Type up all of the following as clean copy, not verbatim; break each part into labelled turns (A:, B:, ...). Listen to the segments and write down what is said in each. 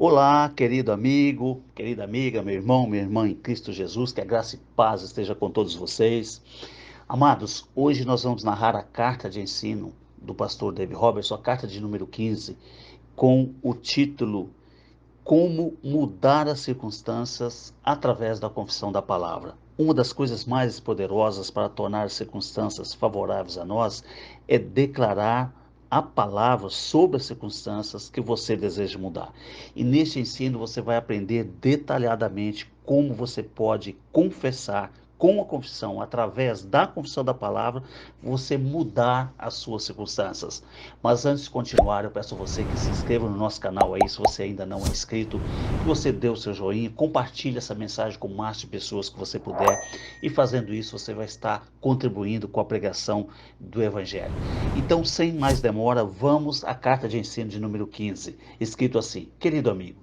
A: Olá, querido amigo, querida amiga, meu irmão, minha irmã em Cristo Jesus, que a graça e paz esteja com todos vocês. Amados, hoje nós vamos narrar a carta de ensino do pastor David Robertson, a carta de número 15, com o título Como mudar as circunstâncias através da confissão da palavra. Uma das coisas mais poderosas para tornar as circunstâncias favoráveis a nós é declarar a palavra sobre as circunstâncias que você deseja mudar. E neste ensino você vai aprender detalhadamente como você pode confessar com a confissão, através da confissão da palavra, você mudar as suas circunstâncias. Mas antes de continuar, eu peço a você que se inscreva no nosso canal aí, se você ainda não é inscrito, que você dê o seu joinha, compartilhe essa mensagem com o máximo de pessoas que você puder, e fazendo isso você vai estar contribuindo com a pregação do Evangelho. Então, sem mais demora, vamos à carta de ensino de número 15, escrito assim: querido amigo,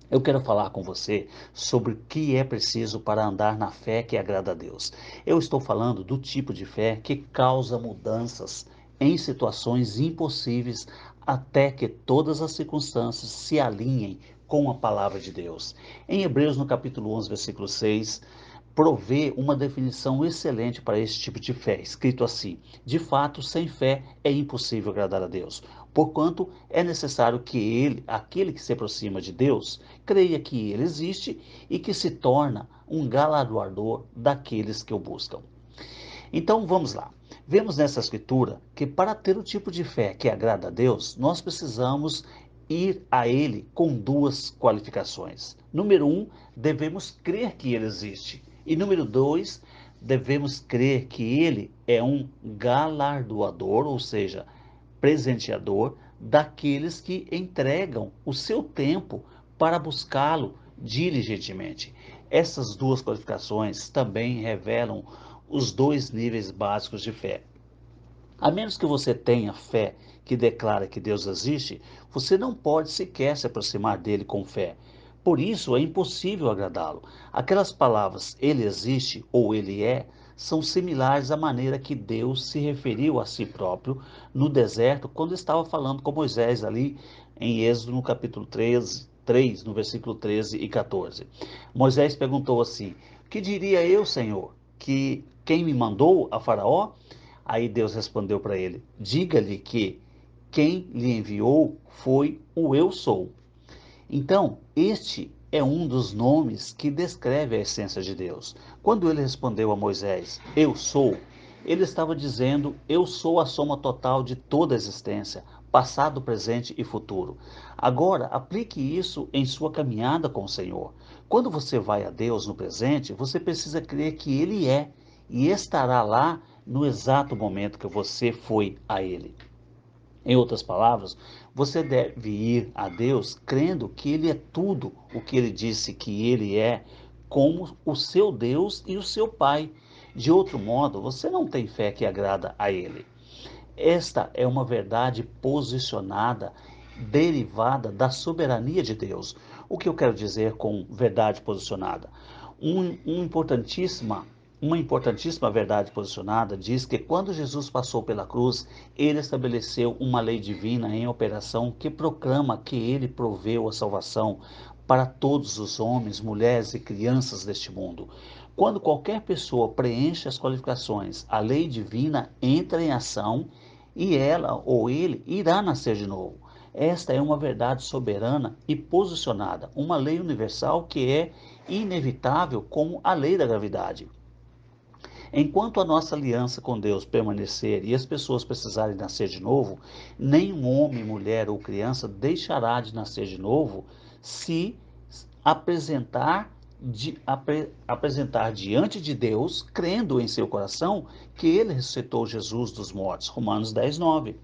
A: eu quero falar com você sobre o que é preciso para andar na fé que agrada a Deus. Eu estou falando do tipo de fé que causa mudanças em situações impossíveis até que todas as circunstâncias se alinhem com a palavra de Deus. Em Hebreus, no capítulo 11, versículo 6, provê uma definição excelente para esse tipo de fé, escrito assim: de fato, sem fé é impossível agradar a Deus, porquanto é necessário que aquele que se aproxima de Deus, creia que ele existe e que se torna um galardoador daqueles que o buscam. Então vamos lá. Vemos nessa escritura que para ter o tipo de fé que agrada a Deus, nós precisamos ir a Ele com duas qualificações. Número um, devemos crer que Ele existe. E número dois, devemos crer que Ele é um galardoador, ou seja, presenteador daqueles que entregam o seu tempo para buscá-lo diligentemente. Essas duas qualificações também revelam os dois níveis básicos de fé. A menos que você tenha fé que declara que Deus existe, você não pode sequer se aproximar dele com fé. Por isso é impossível agradá-lo. Aquelas palavras ele existe ou ele é são similares à maneira que Deus se referiu a si próprio no deserto quando estava falando com Moisés ali em Êxodo no capítulo 3, no versículo 13 e 14. Moisés perguntou assim: que diria eu, Senhor? Que quem me mandou a Faraó? Aí Deus respondeu para ele: diga-lhe que quem lhe enviou foi o Eu Sou. Então, este é um dos nomes que descreve a essência de Deus. Quando ele respondeu a Moisés: Eu sou, ele estava dizendo: Eu sou a soma total de toda a existência, passado, presente e futuro. Agora, aplique isso em sua caminhada com o Senhor. Quando você vai a Deus no presente, você precisa crer que Ele é e estará lá no exato momento que você foi a Ele. Em outras palavras, você deve ir a Deus crendo que Ele é tudo o que Ele disse que Ele é, como o seu Deus e o seu Pai. De outro modo, você não tem fé que agrada a Ele. Esta é uma verdade posicionada, derivada da soberania de Deus. O que eu quero dizer com verdade posicionada? Uma importantíssima verdade posicionada diz que quando Jesus passou pela cruz, ele estabeleceu uma lei divina em operação que proclama que ele proveu a salvação para todos os homens, mulheres e crianças deste mundo. Quando qualquer pessoa preenche as qualificações, a lei divina entra em ação e ela ou ele irá nascer de novo. Esta é uma verdade soberana e posicionada, uma lei universal que é inevitável como a lei da gravidade. Enquanto a nossa aliança com Deus permanecer e as pessoas precisarem nascer de novo, nenhum homem, mulher ou criança deixará de nascer de novo se apresentar, apresentar diante de Deus, crendo em seu coração que ele ressuscitou Jesus dos mortos. Romanos 10, 9.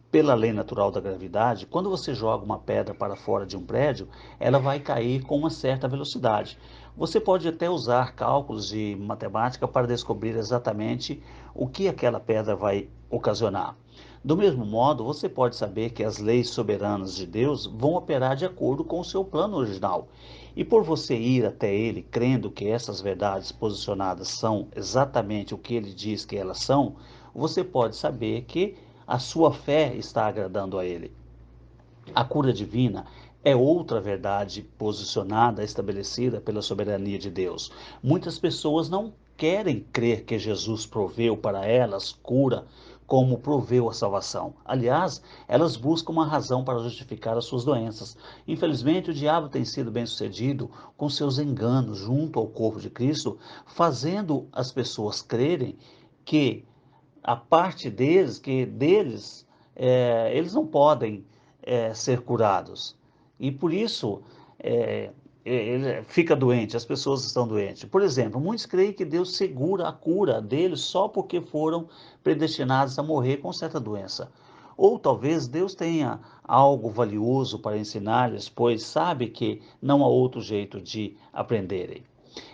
A: Pela lei natural da gravidade, quando você joga uma pedra para fora de um prédio, ela vai cair com uma certa velocidade. Você pode até usar cálculos de matemática para descobrir exatamente o que aquela pedra vai ocasionar. Do mesmo modo, você pode saber que as leis soberanas de Deus vão operar de acordo com o seu plano original. E por você ir até Ele crendo que essas verdades posicionadas são exatamente o que Ele diz que elas são, você pode saber que a sua fé está agradando a Ele. A cura divina É outra verdade posicionada, estabelecida pela soberania de Deus. Muitas pessoas não querem crer que Jesus proveu para elas cura como proveu a salvação. Aliás, elas buscam uma razão para justificar as suas doenças. Infelizmente, o diabo tem sido bem-sucedido com seus enganos junto ao corpo de Cristo, fazendo as pessoas crerem que a parte deles, eles não podem ser curados. E por isso ele fica doente, as pessoas estão doentes. Por exemplo, muitos creem que Deus segura a cura deles só porque foram predestinados a morrer com certa doença. Ou talvez Deus tenha algo valioso para ensinar-lhes, pois sabe que não há outro jeito de aprenderem.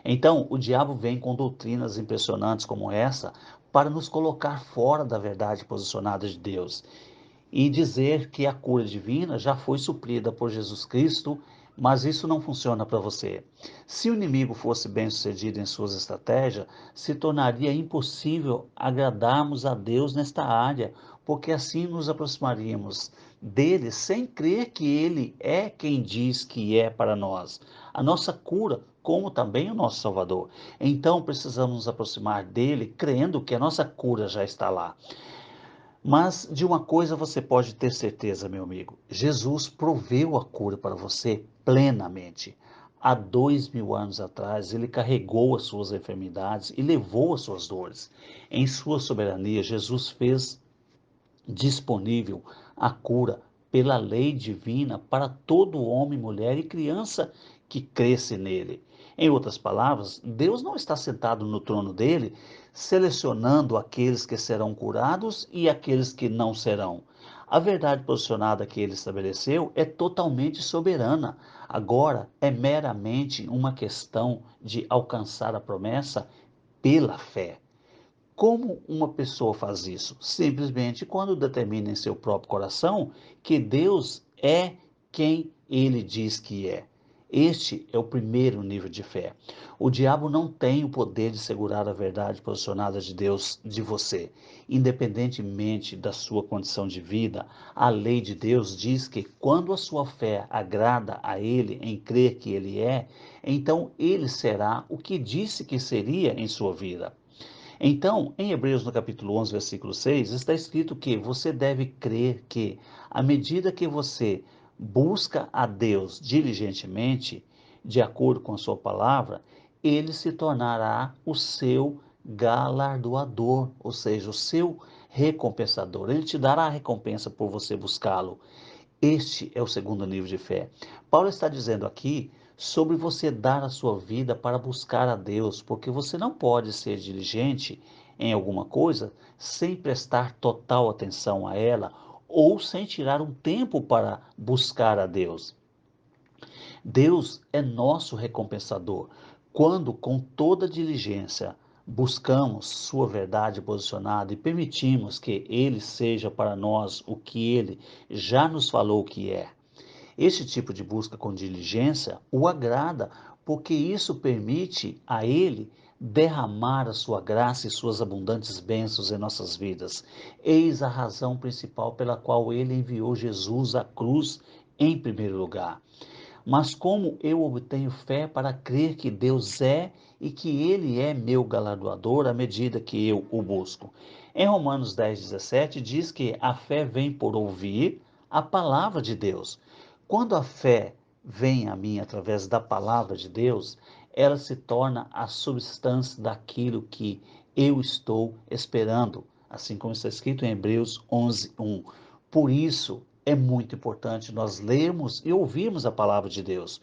A: Então, o diabo vem com doutrinas impressionantes como essa para nos colocar fora da verdade posicionada de Deus e dizer que a cura divina já foi suprida por Jesus Cristo, mas isso não funciona para você. Se o inimigo fosse bem-sucedido em suas estratégias, se tornaria impossível agradarmos a Deus nesta área, porque assim nos aproximaríamos dele sem crer que ele é quem diz que é para nós. A nossa cura, como também o nosso Salvador. Então precisamos nos aproximar dele crendo que a nossa cura já está lá. Mas de uma coisa você pode ter certeza, meu amigo: Jesus proveu a cura para você plenamente. Há 2000 anos atrás, ele carregou as suas enfermidades e levou as suas dores. Em sua soberania, Jesus fez disponível a cura pela lei divina para todo homem, mulher e criança que cresce nele. Em outras palavras, Deus não está sentado no trono dele, selecionando aqueles que serão curados e aqueles que não serão. A verdade posicionada que ele estabeleceu é totalmente soberana. Agora é meramente uma questão de alcançar a promessa pela fé. Como uma pessoa faz isso? Simplesmente quando determina em seu próprio coração que Deus é quem ele diz que é. Este é o primeiro nível de fé. O diabo não tem o poder de segurar a verdade posicionada de Deus de você. Independentemente da sua condição de vida, a lei de Deus diz que quando a sua fé agrada a ele em crer que ele é, então ele será o que disse que seria em sua vida. Então, em Hebreus no capítulo 11, versículo 6, está escrito que você deve crer que, à medida que você busca a Deus diligentemente, de acordo com a sua palavra, ele se tornará o seu galardoador, ou seja, o seu recompensador. Ele te dará a recompensa por você buscá-lo. Este é o segundo nível de fé. Paulo está dizendo aqui sobre você dar a sua vida para buscar a Deus, porque você não pode ser diligente em alguma coisa sem prestar total atenção a ela ou sem tirar um tempo para buscar a Deus. Deus é nosso recompensador. Quando, com toda diligência, buscamos Sua verdade posicionada e permitimos que Ele seja para nós o que Ele já nos falou que é. Esse tipo de busca com diligência o agrada, porque isso permite a Ele derramar a sua graça e suas abundantes bênçãos em nossas vidas. Eis a razão principal pela qual Ele enviou Jesus à cruz em primeiro lugar. Mas como eu obtenho fé para crer que Deus é e que Ele é meu galardoador à medida que eu o busco? Em Romanos 10,17 diz que a fé vem por ouvir a palavra de Deus. Quando a fé vem a mim através da palavra de Deus, ela se torna a substância daquilo que eu estou esperando, assim como está escrito em Hebreus 11:1. Por isso, é muito importante nós lermos e ouvirmos a palavra de Deus.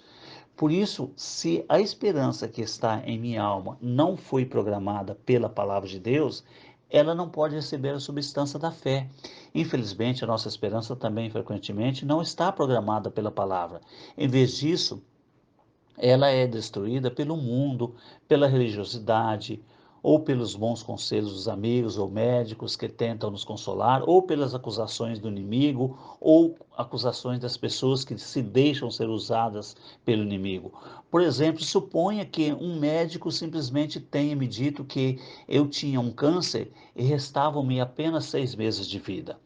A: Por isso, se a esperança que está em minha alma não foi programada pela palavra de Deus, ela não pode receber a substância da fé. Infelizmente, a nossa esperança também frequentemente não está programada pela palavra. Em vez disso, ela é destruída pelo mundo, pela religiosidade, ou pelos bons conselhos dos amigos ou médicos que tentam nos consolar, ou pelas acusações do inimigo, ou acusações das pessoas que se deixam ser usadas pelo inimigo. Por exemplo, suponha que um médico simplesmente tenha me dito que eu tinha um câncer e restavam-me apenas 6 meses de vida.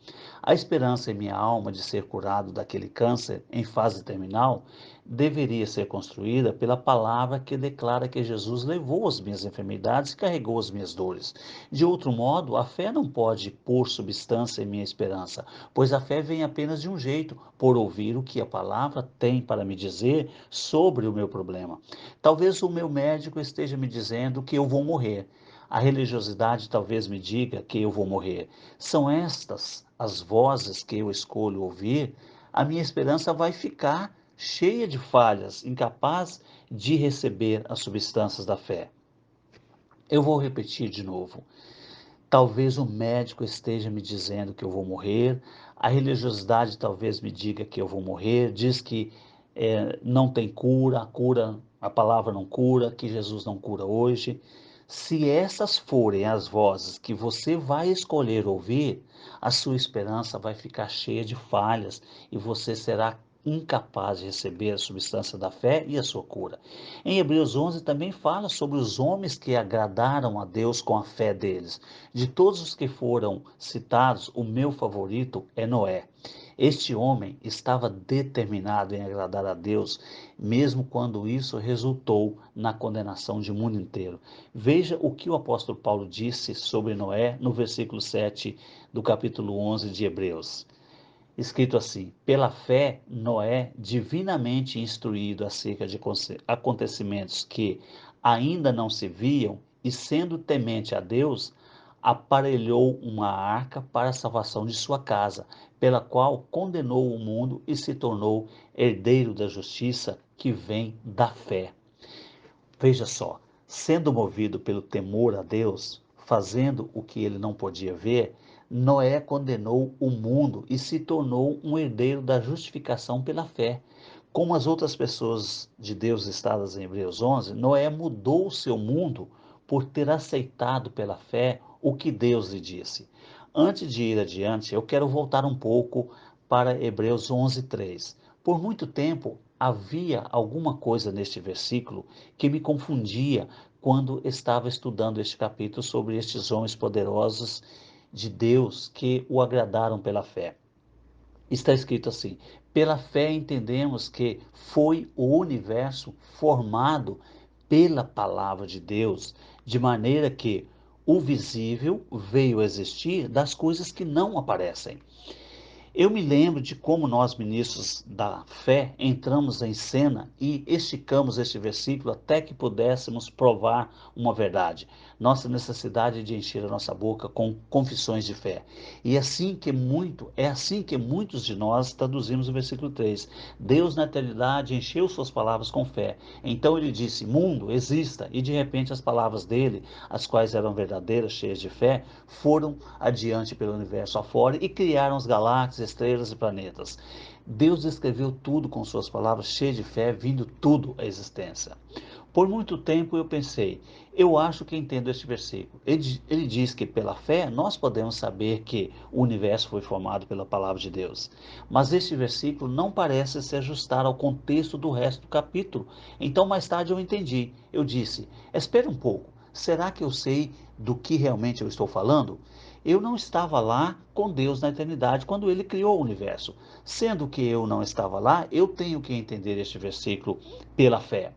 A: A esperança em minha alma de ser curado daquele câncer em fase terminal deveria ser construída pela palavra que declara que Jesus levou as minhas enfermidades e carregou as minhas dores. De outro modo, a fé não pode pôr substância em minha esperança, pois a fé vem apenas de um jeito, por ouvir o que a palavra tem para me dizer sobre o meu problema. Talvez o meu médico esteja me dizendo que eu vou morrer. A religiosidade talvez me diga que eu vou morrer. São estas as vozes que eu escolho ouvir. A minha esperança vai ficar cheia de falhas, incapaz de receber as substâncias da fé. Eu vou repetir de novo. Talvez o médico esteja me dizendo que eu vou morrer, a religiosidade talvez me diga que eu vou morrer, diz que não tem cura, a palavra não cura, que Jesus não cura hoje. Se essas forem as vozes que você vai escolher ouvir, a sua esperança vai ficar cheia de falhas e você será incapaz de receber a substância da fé e a sua cura. Em Hebreus 11 também fala sobre os homens que agradaram a Deus com a fé deles. De todos os que foram citados, o meu favorito é Noé. Este homem estava determinado em agradar a Deus, mesmo quando isso resultou na condenação de um mundo inteiro. Veja o que o apóstolo Paulo disse sobre Noé no versículo 7 do capítulo 11 de Hebreus. Escrito assim: pela fé, Noé, divinamente instruído acerca de acontecimentos que ainda não se viam, e sendo temente a Deus, aparelhou uma arca para a salvação de sua casa, pela qual condenou o mundo e se tornou herdeiro da justiça que vem da fé. Veja só, sendo movido pelo temor a Deus, fazendo o que ele não podia ver, Noé condenou o mundo e se tornou um herdeiro da justificação pela fé. Como as outras pessoas de Deus listadas em Hebreus 11, Noé mudou o seu mundo por ter aceitado pela fé o que Deus lhe disse. Antes de ir adiante, eu quero voltar um pouco para Hebreus 11:3. Por muito tempo havia alguma coisa neste versículo que me confundia quando estava estudando este capítulo sobre estes homens poderosos de Deus que o agradaram pela fé. Está escrito assim: pela fé entendemos que foi o universo formado pela palavra de Deus, de maneira que o visível veio a existir das coisas que não aparecem. Eu me lembro de como nós, ministros da fé, entramos em cena e esticamos este versículo até que pudéssemos provar uma verdade. Nossa necessidade de encher a nossa boca com confissões de fé. E é assim que muitos de nós traduzimos o versículo 3. Deus na eternidade encheu suas palavras com fé. Então ele disse: mundo, exista. E de repente as palavras dele, as quais eram verdadeiras, cheias de fé, foram adiante pelo universo afora e criaram as galáxias, estrelas e planetas. Deus escreveu tudo com suas palavras, cheio de fé, vindo tudo à existência. Por muito tempo eu pensei, eu acho que entendo este versículo. Ele diz que pela fé nós podemos saber que o universo foi formado pela palavra de Deus. Mas este versículo não parece se ajustar ao contexto do resto do capítulo. Então mais tarde eu entendi. Eu disse, espera um pouco, será que eu sei do que realmente eu estou falando? Eu não estava lá com Deus na eternidade quando ele criou o universo. Sendo que eu não estava lá, eu tenho que entender este versículo pela fé.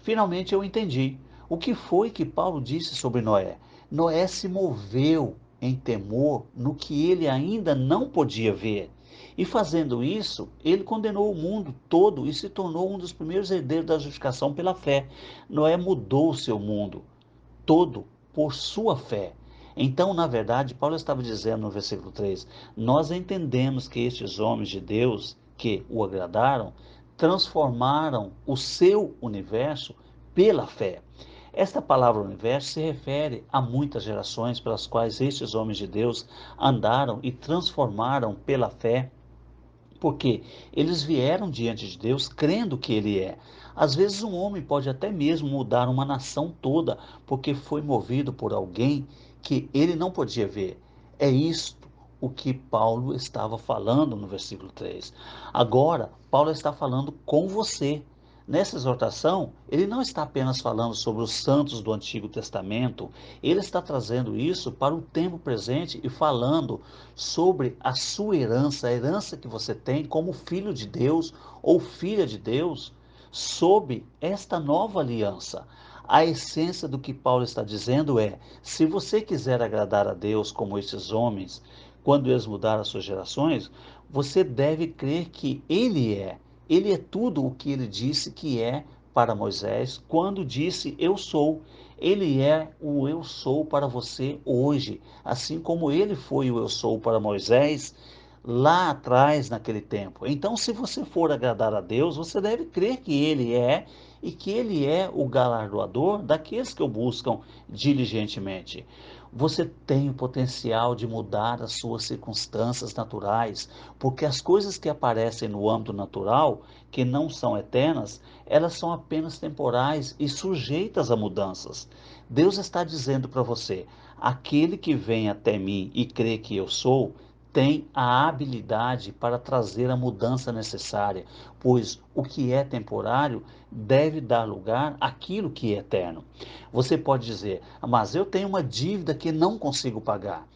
A: Finalmente eu entendi o que foi que Paulo disse sobre Noé. Noé se moveu em temor no que ele ainda não podia ver. E fazendo isso, ele condenou o mundo todo e se tornou um dos primeiros herdeiros da justificação pela fé. Noé mudou o seu mundo todo por sua fé. Então, na verdade, Paulo estava dizendo no versículo 3: nós entendemos que estes homens de Deus que o agradaram transformaram o seu universo pela fé. Esta palavra universo se refere a muitas gerações pelas quais estes homens de Deus andaram e transformaram pela fé, porque eles vieram diante de Deus crendo que Ele é. Às vezes um homem pode até mesmo mudar uma nação toda, porque foi movido por alguém que ele não podia ver. É isto o que Paulo estava falando no versículo 3. Agora, Paulo está falando com você. Nessa exortação, ele não está apenas falando sobre os santos do Antigo Testamento, ele está trazendo isso para o tempo presente e falando sobre a sua herança, a herança que você tem como filho de Deus ou filha de Deus, sob esta nova aliança. A essência do que Paulo está dizendo é: se você quiser agradar a Deus como esses homens, quando eles mudaram as suas gerações, você deve crer que ele é tudo o que ele disse que é para Moisés, quando disse eu sou. Ele é o eu sou para você hoje, assim como ele foi o eu sou para Moisés lá atrás naquele tempo. Então, se você for agradar a Deus, você deve crer que ele é e que ele é o galardoador daqueles que o buscam diligentemente. Você tem o potencial de mudar as suas circunstâncias naturais, porque as coisas que aparecem no âmbito natural, que não são eternas, elas são apenas temporais e sujeitas a mudanças. Deus está dizendo para você: aquele que vem até mim e crê que eu sou, tem a habilidade para trazer a mudança necessária, pois o que é temporário deve dar lugar àquilo que é eterno. Você pode dizer: mas eu tenho uma dívida que não consigo pagar.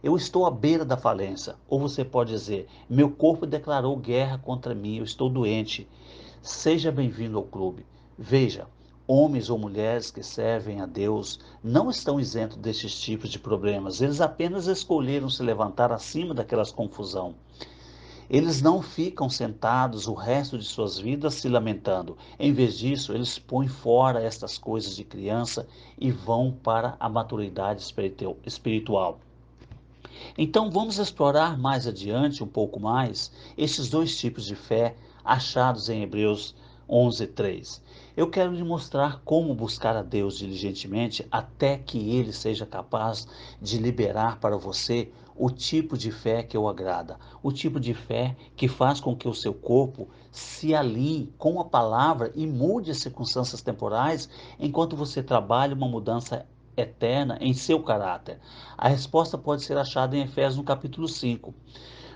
A: Eu estou à beira da falência. Ou você pode dizer: meu corpo declarou guerra contra mim, eu estou doente. Seja bem-vindo ao clube. Veja, homens ou mulheres que servem a Deus não estão isentos desses tipos de problemas. Eles apenas escolheram se levantar acima daquelas confusão. Eles não ficam sentados o resto de suas vidas se lamentando. Em vez disso, eles põem fora estas coisas de criança e vão para a maturidade espiritual. Então vamos explorar mais adiante, um pouco mais, esses dois tipos de fé achados em Hebreus 11:3. Eu quero lhe mostrar como buscar a Deus diligentemente até que Ele seja capaz de liberar para você o tipo de fé que o agrada, o tipo de fé que faz com que o seu corpo se alinhe com a palavra e mude as circunstâncias temporais enquanto você trabalha uma mudança eterna em seu caráter. A resposta pode ser achada em Efésios no capítulo 5.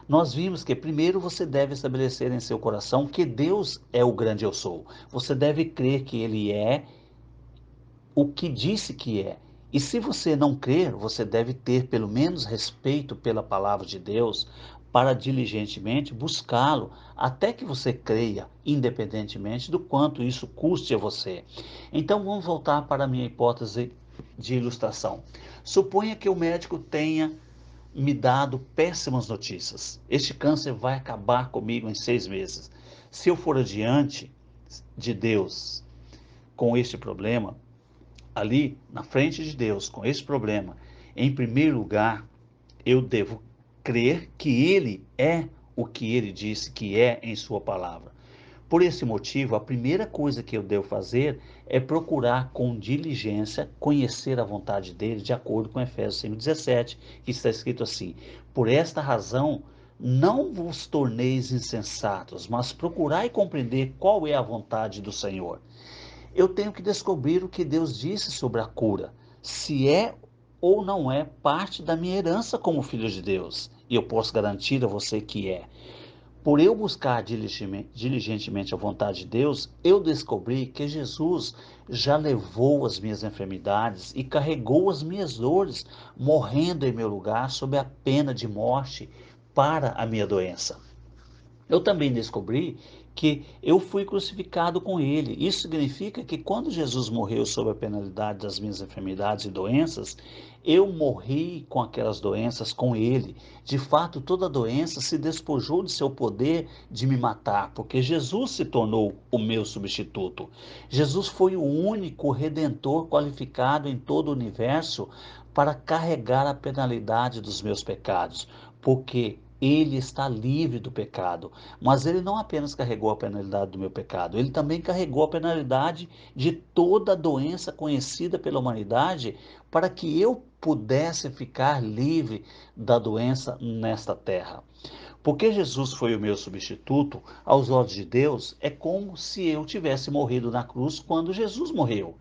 A: Nós vimos que primeiro você deve estabelecer em seu coração que Deus é o grande eu sou. Você deve crer que Ele é o que disse que é. E se você não crer, você deve ter pelo menos respeito pela palavra de Deus para diligentemente buscá-lo até que você creia, independentemente do quanto isso custe a você. Então vamos voltar para a minha hipótese de ilustração. Suponha que o médico tenha me dado péssimas notícias. Este câncer vai acabar comigo em 6 meses. Se eu for adiante de Deus com este problema, ali na frente de Deus com esse problema, em primeiro lugar, eu devo crer que Ele é o que Ele disse que é em Sua palavra. Por esse motivo, a primeira coisa que eu devo fazer é procurar com diligência conhecer a vontade dele, de acordo com Efésios 5,17, que está escrito assim: por esta razão, não vos torneis insensatos, mas procurai compreender qual é a vontade do Senhor. Eu tenho que descobrir o que Deus disse sobre a cura, se é ou não é parte da minha herança como filho de Deus. E eu posso garantir a você que é. Por eu buscar diligentemente a vontade de Deus, eu descobri que Jesus já levou as minhas enfermidades e carregou as minhas dores, morrendo em meu lugar sob a pena de morte para a minha doença. Eu também descobri que eu fui crucificado com ele. Isso significa que quando Jesus morreu sob a penalidade das minhas enfermidades e doenças, eu morri com aquelas doenças com ele. De fato, toda doença se despojou de seu poder de me matar, porque Jesus se tornou o meu substituto. Jesus foi o único redentor qualificado em todo o universo para carregar a penalidade dos meus pecados, porque ele está livre do pecado. Mas ele não apenas carregou a penalidade do meu pecado, ele também carregou a penalidade de toda a doença conhecida pela humanidade, para que eu pudesse ficar livre da doença nesta terra. Porque Jesus foi o meu substituto, aos olhos de Deus, é como se eu tivesse morrido na cruz quando Jesus morreu.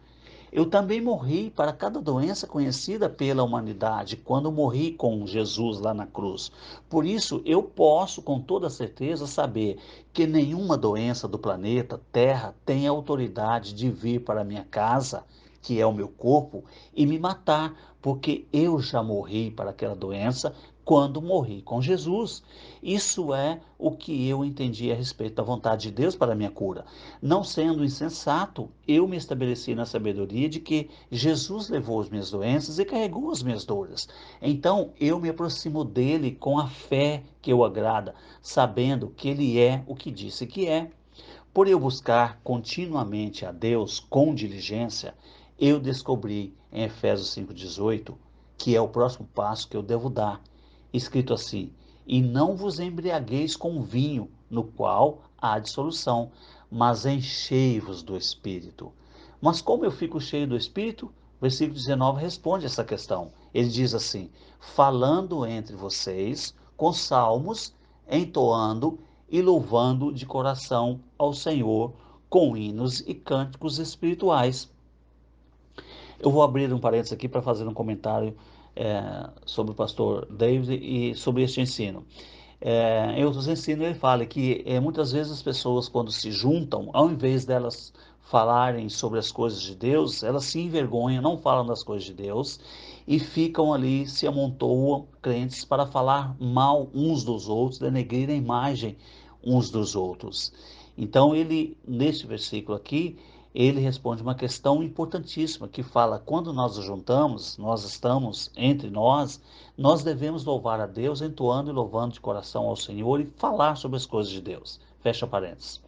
A: Eu também morri para cada doença conhecida pela humanidade, quando morri com Jesus lá na cruz. Por isso, eu posso com toda certeza saber que nenhuma doença do planeta Terra tem autoridade de vir para minha casa, que é o meu corpo, e me matar, porque eu já morri para aquela doença quando morri com Jesus. Isso é o que eu entendi a respeito da vontade de Deus para a minha cura. Não sendo insensato, eu me estabeleci na sabedoria de que Jesus levou as minhas doenças e carregou as minhas dores. Então eu me aproximo dele com a fé que o agrada, sabendo que ele é o que disse que é. Por eu buscar continuamente a Deus com diligência, eu descobri em Efésios 5,18 que é o próximo passo que eu devo dar. Escrito assim: E não vos embriagueis com vinho, no qual há dissolução, mas enchei-vos do Espírito. Mas como eu fico cheio do Espírito? Versículo 19 responde essa questão. Ele diz assim: falando entre vocês com salmos, entoando e louvando de coração ao Senhor com hinos e cânticos espirituais. Eu vou abrir um parênteses aqui para fazer um comentário sobre o pastor David e sobre este ensino. Em outros ensinos ele fala que muitas vezes as pessoas quando se juntam, ao invés delas falarem sobre as coisas de Deus, elas se envergonham, não falam das coisas de Deus e ficam ali, se amontoam crentes para falar mal uns dos outros, denegrir a imagem uns dos outros. Então ele, neste versículo aqui, ele responde uma questão importantíssima que fala, quando nós nos juntamos, nós estamos entre nós devemos louvar a Deus, entoando e louvando de coração ao Senhor e falar sobre as coisas de Deus. Fecha parênteses.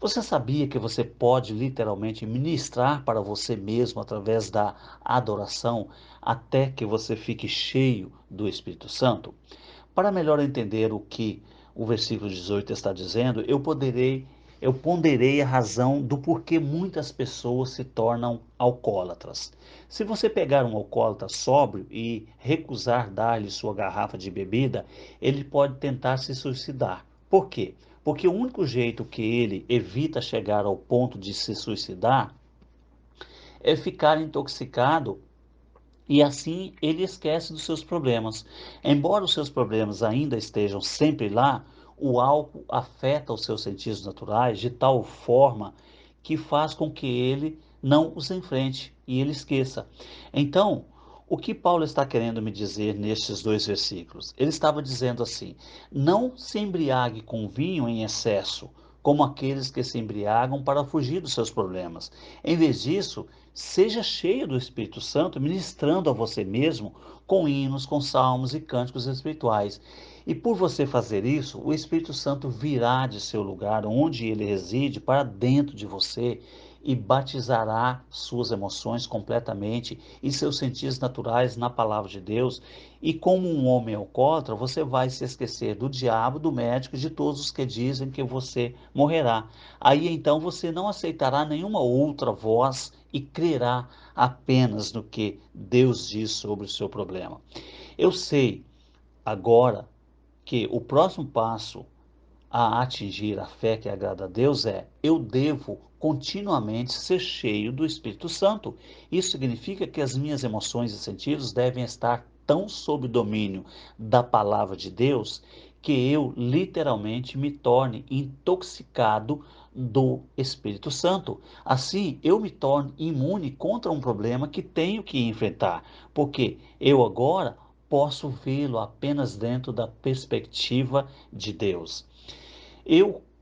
A: Você sabia que você pode literalmente ministrar para você mesmo através da adoração até que você fique cheio do Espírito Santo? Para melhor entender o que o versículo 18 está dizendo, eu ponderei a razão do porquê muitas pessoas se tornam alcoólatras. Se você pegar um alcoólatra sóbrio e recusar dar-lhe sua garrafa de bebida, ele pode tentar se suicidar. Por quê? Porque o único jeito que ele evita chegar ao ponto de se suicidar é ficar intoxicado e assim ele esquece dos seus problemas. Embora os seus problemas ainda estejam sempre lá, o álcool afeta os seus sentidos naturais de tal forma que faz com que ele não os enfrente e ele esqueça. Então, o que Paulo está querendo me dizer nestes dois versículos? Ele estava dizendo assim: não se embriague com vinho em excesso, como aqueles que se embriagam para fugir dos seus problemas. Em vez disso, seja cheio do Espírito Santo, ministrando a você mesmo com hinos, com salmos e cânticos espirituais. E por você fazer isso, o Espírito Santo virá de seu lugar, onde ele reside, para dentro de você e batizará suas emoções completamente e seus sentidos naturais na palavra de Deus. E como um homem alcoólatra, você vai se esquecer do diabo, do médico e de todos os que dizem que você morrerá. Aí então você não aceitará nenhuma outra voz e crerá apenas no que Deus diz sobre o seu problema. Eu sei agora que o próximo passo a atingir a fé que agrada a Deus eu devo continuamente ser cheio do Espírito Santo. Isso significa que as minhas emoções e sentidos devem estar tão sob domínio da palavra de Deus que eu literalmente me torne intoxicado do Espírito Santo. Assim, eu me torno imune contra um problema que tenho que enfrentar, porque eu agora posso vê-lo apenas dentro da perspectiva de Deus.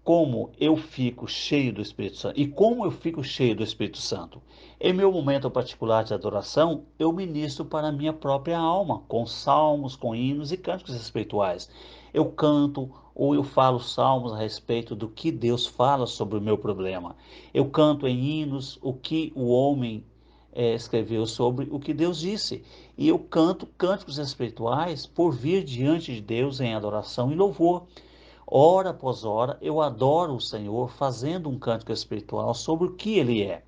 A: Como eu fico cheio do Espírito Santo, e como eu fico cheio do Espírito Santo? Em meu momento particular de adoração, eu ministro para a minha própria alma, com salmos, com hinos e cânticos espirituais. Eu canto ou eu falo salmos a respeito do que Deus fala sobre o meu problema. Eu canto em hinos o que o homem escreveu sobre o que Deus disse. E eu canto cânticos espirituais por vir diante de Deus em adoração e louvor. Hora após hora, eu adoro o Senhor fazendo um cântico espiritual sobre o que Ele é.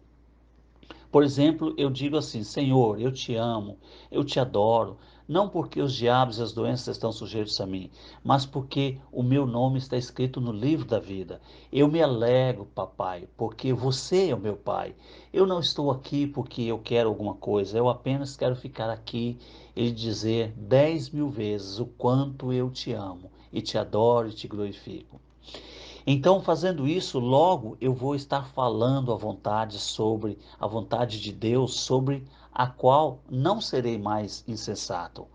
A: Por exemplo, eu digo assim: Senhor, eu te amo, eu te adoro. não porque os diabos e as doenças estão sujeitos a mim, mas porque o meu nome está escrito no livro da vida. Eu me alegro, papai, porque você é o meu pai. Eu não estou aqui porque eu quero alguma coisa, eu apenas quero ficar aqui e dizer 10.000 vezes o quanto eu te amo e te adoro e te glorifico. Então, fazendo isso, logo eu vou estar falando à vontade sobre a vontade de Deus, sobre a qual não serei mais insensato.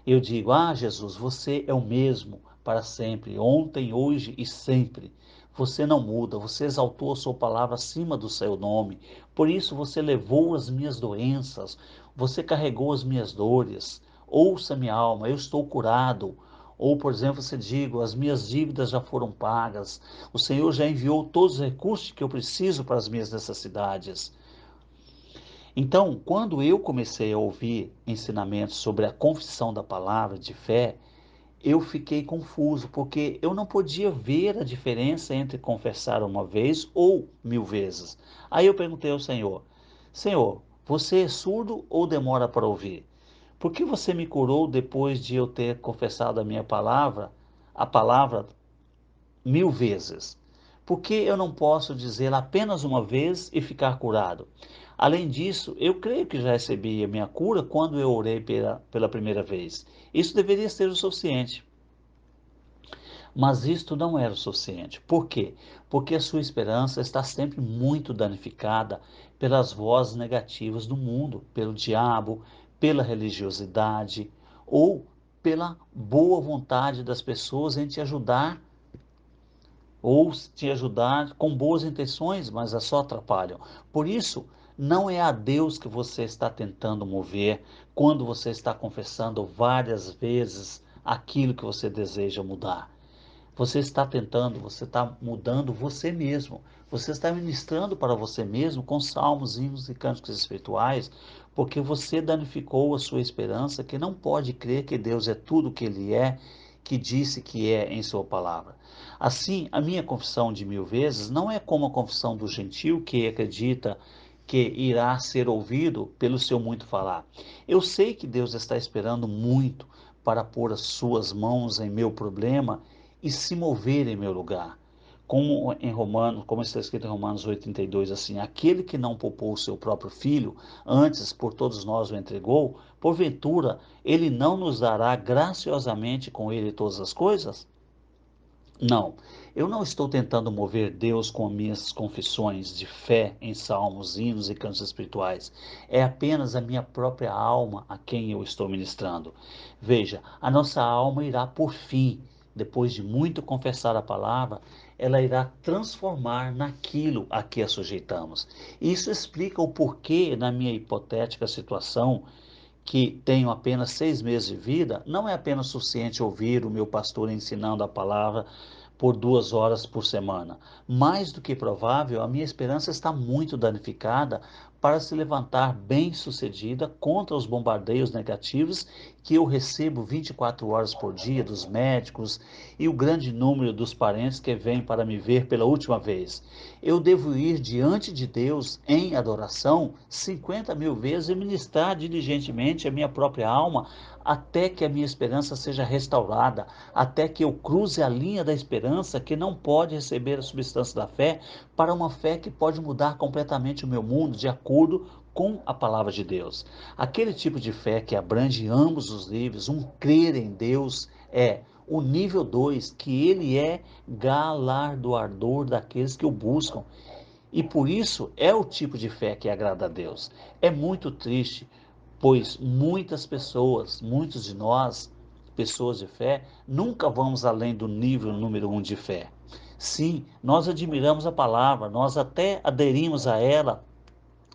A: Eu digo: Ah, Jesus, você é o mesmo para sempre, ontem, hoje e sempre. Você não muda, você exaltou a sua palavra acima do seu nome. Por isso você levou as minhas doenças, você carregou as minhas dores. Ouça minha alma, eu estou curado. Ou, por exemplo, você diga: as minhas dívidas já foram pagas. O Senhor já enviou todos os recursos que eu preciso para as minhas necessidades. Então, quando eu comecei a ouvir ensinamentos sobre a confissão da palavra de fé, eu fiquei confuso, porque eu não podia ver a diferença entre confessar uma vez ou 1.000 vezes. Aí eu perguntei ao Senhor: Senhor, você é surdo ou demora para ouvir? Por que você me curou depois de eu ter confessado a palavra 1.000 vezes? Por que eu não posso dizer apenas uma vez e ficar curado? Além disso, eu creio que já recebi a minha cura quando eu orei pela primeira vez. Isso deveria ser o suficiente. Mas isto não era o suficiente. Por quê? Porque a sua esperança está sempre muito danificada pelas vozes negativas do mundo, pelo diabo, pela religiosidade ou pela boa vontade das pessoas em te ajudar ou te ajudar com boas intenções, mas só atrapalham. Por isso, não é a Deus que você está tentando mover quando você está confessando várias vezes aquilo que você deseja mudar. Você está tentando, você está mudando você mesmo. Você está ministrando para você mesmo com salmos, hinos e cânticos espirituais, porque você danificou a sua esperança, que não pode crer que Deus é tudo o que Ele é, que disse que é em sua palavra. Assim, a minha confissão de 1.000 vezes não é como a confissão do gentil que acredita que irá ser ouvido pelo seu muito falar. Eu sei que Deus está esperando muito para pôr as suas mãos em meu problema e se mover em meu lugar. Como está escrito em Romanos 8,32, assim: aquele que não poupou o seu próprio filho, antes por todos nós o entregou, porventura ele não nos dará graciosamente com ele todas as coisas? Não, eu não estou tentando mover Deus com minhas confissões de fé em salmos, hinos e cantos espirituais. É apenas a minha própria alma a quem eu estou ministrando. Veja, a nossa alma irá por fim, depois de muito confessar a palavra, ela irá transformar naquilo a que a sujeitamos. Isso explica o porquê, na minha hipotética situação, que tenho apenas 6 meses de vida, não é apenas suficiente ouvir o meu pastor ensinando a palavra por 2 horas por semana. Mais do que provável, a minha esperança está muito danificada para se levantar bem-sucedida contra os bombardeios negativos que eu recebo 24 horas por dia dos médicos e o grande número dos parentes que vêm para me ver pela última vez. Eu devo ir diante de Deus em adoração 50.000 vezes e ministrar diligentemente a minha própria alma até que a minha esperança seja restaurada, até que eu cruze a linha da esperança que não pode receber a substância da fé para uma fé que pode mudar completamente o meu mundo de acordo com a palavra de Deus. Aquele tipo de fé que abrange ambos os níveis, um crer em Deus é o nível 2, que ele é galardoador daqueles que o buscam. E por isso é o tipo de fé que agrada a Deus. É muito triste, pois muitas pessoas, muitos de nós, pessoas de fé, nunca vamos além do nível número 1 de fé. Sim, nós admiramos a palavra, nós até aderimos a ela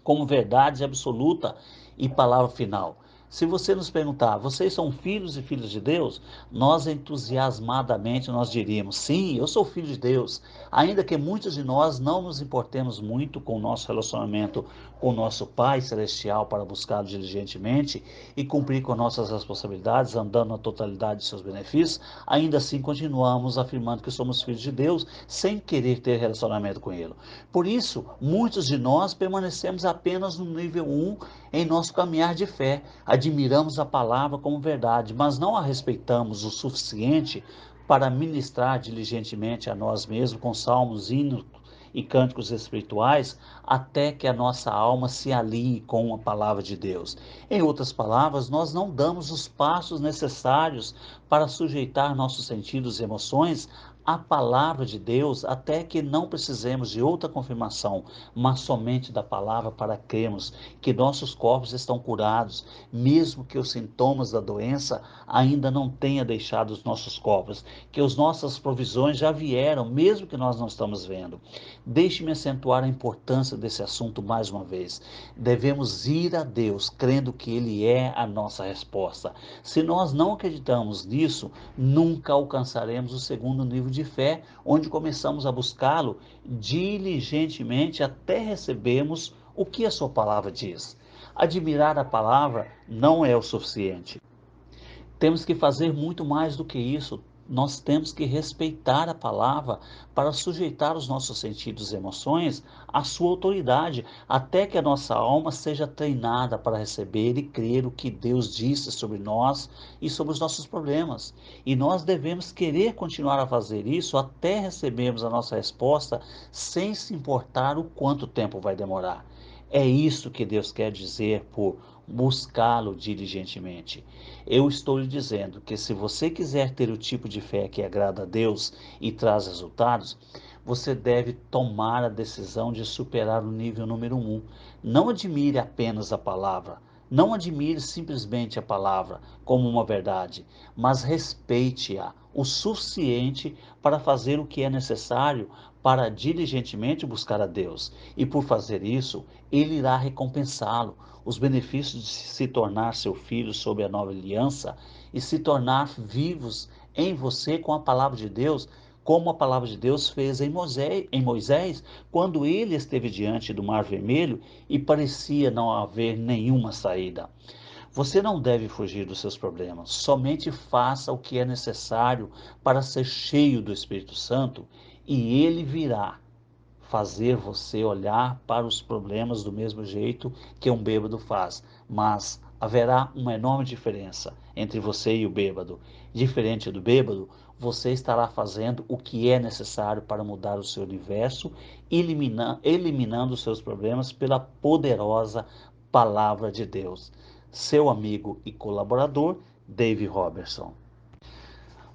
A: como verdade absoluta e palavra final. Se você nos perguntar: vocês são filhos e filhas de Deus? Nós entusiasmadamente nós diríamos: sim, eu sou filho de Deus. Ainda que muitos de nós não nos importemos muito com o nosso relacionamento com o nosso Pai Celestial para buscá-lo diligentemente e cumprir com nossas responsabilidades, andando na totalidade de seus benefícios, ainda assim continuamos afirmando que somos filhos de Deus sem querer ter relacionamento com Ele. Por isso, muitos de nós permanecemos apenas no nível 1 em nosso caminhar de fé, Admiramos a palavra como verdade, mas não a respeitamos o suficiente para ministrar diligentemente a nós mesmos com salmos, hinos e cânticos espirituais, até que a nossa alma se alinhe com a palavra de Deus. Em outras palavras, nós não damos os passos necessários para sujeitar nossos sentidos e emoções à palavra de Deus, até que não precisemos de outra confirmação, mas somente da palavra, para crermos que nossos corpos estão curados, mesmo que os sintomas da doença ainda não tenham deixado os nossos corpos, que as nossas provisões já vieram, mesmo que nós não estamos vendo. Deixe-me acentuar a importância desse assunto mais uma vez. Devemos ir a Deus crendo que Ele é a nossa resposta. Se nós não acreditamos nisso, nunca alcançaremos o segundo nível de fé, onde começamos a buscá-lo diligentemente até recebermos o que a sua palavra diz. Admirar a palavra não é o suficiente. Temos que fazer muito mais do que isso. Nós temos que respeitar a palavra para sujeitar os nossos sentidos e emoções à sua autoridade, até que a nossa alma seja treinada para receber e crer o que Deus disse sobre nós e sobre os nossos problemas. E nós devemos querer continuar a fazer isso até recebermos a nossa resposta, sem se importar o quanto tempo vai demorar. É isso que Deus quer dizer por buscá-lo diligentemente. Eu estou lhe dizendo que se você quiser ter o tipo de fé que agrada a Deus e traz resultados, você deve tomar a decisão de superar o nível número 1. Não admire apenas a palavra. Não admire simplesmente a palavra como uma verdade, mas respeite-a o suficiente para fazer o que é necessário para diligentemente buscar a Deus. E por fazer isso, Ele irá recompensá-lo. Os benefícios de se tornar seu filho sob a nova aliança e se tornar vivos em você com a palavra de Deus, como a palavra de Deus fez em Moisés, quando ele esteve diante do Mar Vermelho e parecia não haver nenhuma saída. Você não deve fugir dos seus problemas, somente faça o que é necessário para ser cheio do Espírito Santo e ele virá fazer você olhar para os problemas do mesmo jeito que um bêbado faz, mas haverá uma enorme diferença entre você e o bêbado. Diferente do bêbado, você estará fazendo o que é necessário para mudar o seu universo, eliminando os seus problemas pela poderosa palavra de Deus. Seu amigo e colaborador, Dave Robertson.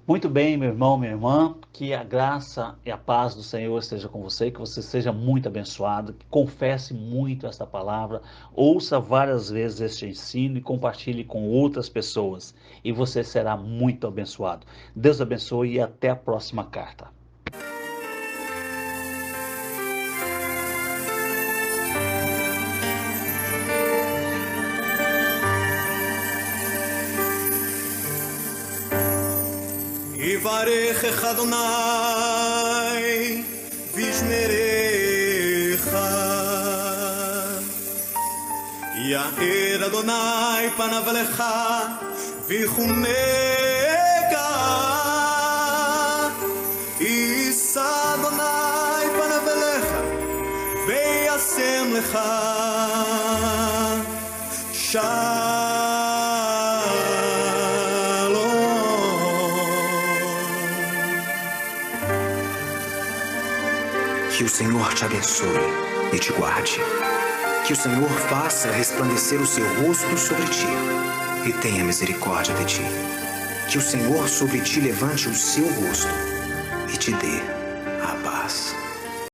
A: Muito bem, meu irmão, minha irmã, que a graça e a paz do Senhor esteja com você, que você seja muito abençoado, que confesse muito esta palavra, ouça várias vezes este ensino e compartilhe com outras pessoas, e você será muito abençoado. Deus abençoe e até a próxima carta.
B: יברכך אדוני וישמרך, יאר אדוני פניו אליך ויחונך, יישא אדוני פניו אליך וישם לך
C: Que o Senhor te abençoe e te guarde. Que o Senhor faça resplandecer o seu rosto sobre ti e tenha misericórdia de ti. Que o Senhor sobre ti levante o seu rosto e te dê